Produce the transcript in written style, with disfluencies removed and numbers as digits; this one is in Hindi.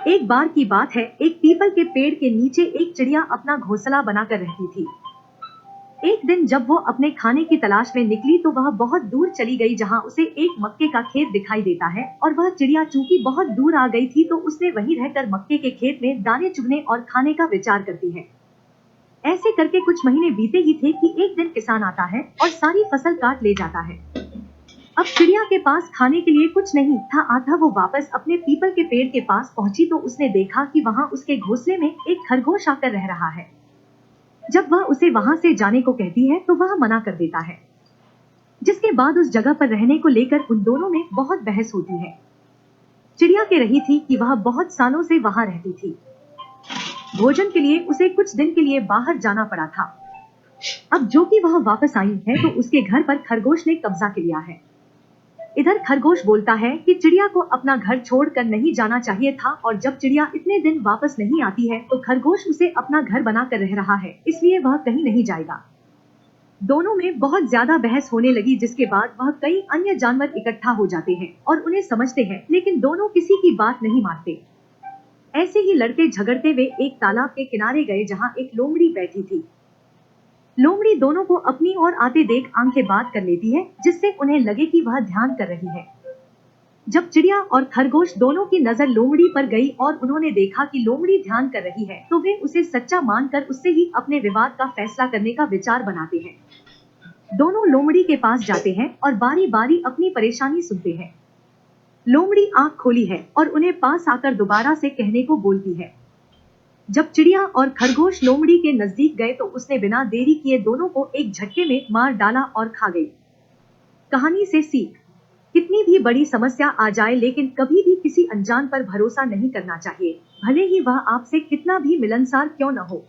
एक बार की बात है, एक पीपल के पेड़ के नीचे एक चिड़िया अपना घोंसला बनाकर रहती थी। एक दिन जब वो अपने खाने की तलाश में निकली तो वह बहुत दूर चली गई, जहाँ उसे एक मक्के का खेत दिखाई देता है। और वह चिड़िया चूंकि बहुत दूर आ गई थी तो उसने वहीं रहकर मक्के के खेत में दाने चुगने और खाने का विचार करती है। ऐसे करके कुछ महीने बीते ही थे कि एक दिन किसान आता है और सारी फसल काट ले जाता है। अब चिड़िया के पास खाने के लिए कुछ नहीं था। आधा वो वापस अपने पीपल के पेड़ के पास पहुंची तो उसने देखा कि वहां उसके घोंसले में एक खरगोश आकर रह रहा है। जब वह उसे वहां से जाने को कहती है तो वह मना कर देता है, जिसके बाद उस जगह पर रहने को लेकर उन दोनों में बहुत बहस होती है। चिड़िया कह रही थी कि वह बहुत सालों से वहां रहती थी। भोजन के लिए उसे कुछ दिन के लिए बाहर जाना पड़ा था। अब जो कि वह वापस आई है तो उसके घर पर खरगोश ने कब्जा कर लिया है। इधर खरगोश बोलता है कि चिड़िया को अपना घर छोड़कर नहीं जाना चाहिए था, और जब चिड़िया इतने दिन वापस नहीं आती है तो खरगोश उसे अपना घर बनाकर रह रहा है, इसलिए वह कहीं नहीं जाएगा। दोनों में बहुत ज्यादा बहस होने लगी, जिसके बाद वह कई अन्य जानवर इकट्ठा हो जाते हैं और उन्हें समझते हैं, लेकिन दोनों किसी की बात नहीं मानते। ऐसे ही लड़ते झगड़ते वे एक तालाब के किनारे गए, जहाँ एक लोमड़ी बैठी थी। लोमड़ी दोनों को अपनी ओर आते देख आंखें बात कर लेती है, जिससे उन्हें लगे कि वह ध्यान कर रही है। जब चिड़िया और खरगोश दोनों की नजर लोमड़ी पर गई और उन्होंने देखा कि लोमड़ी ध्यान कर रही है, तो वे उसे सच्चा मानकर उससे ही अपने विवाद का फैसला करने का विचार बनाते हैं। दोनों लोमड़ी के पास जाते हैं और बारी बारी अपनी परेशानी सुनते हैं। लोमड़ी आंख खोली है और उन्हें पास आकर दोबारा से कहने को बोलती है। जब चिड़िया और खरगोश लोमड़ी के नजदीक गए तो उसने बिना देरी किए दोनों को एक झटके में मार डाला और खा गई। कहानी से सीख: कितनी भी बड़ी समस्या आ जाए, लेकिन कभी भी किसी अनजान पर भरोसा नहीं करना चाहिए, भले ही वह आपसे कितना भी मिलनसार क्यों न हो।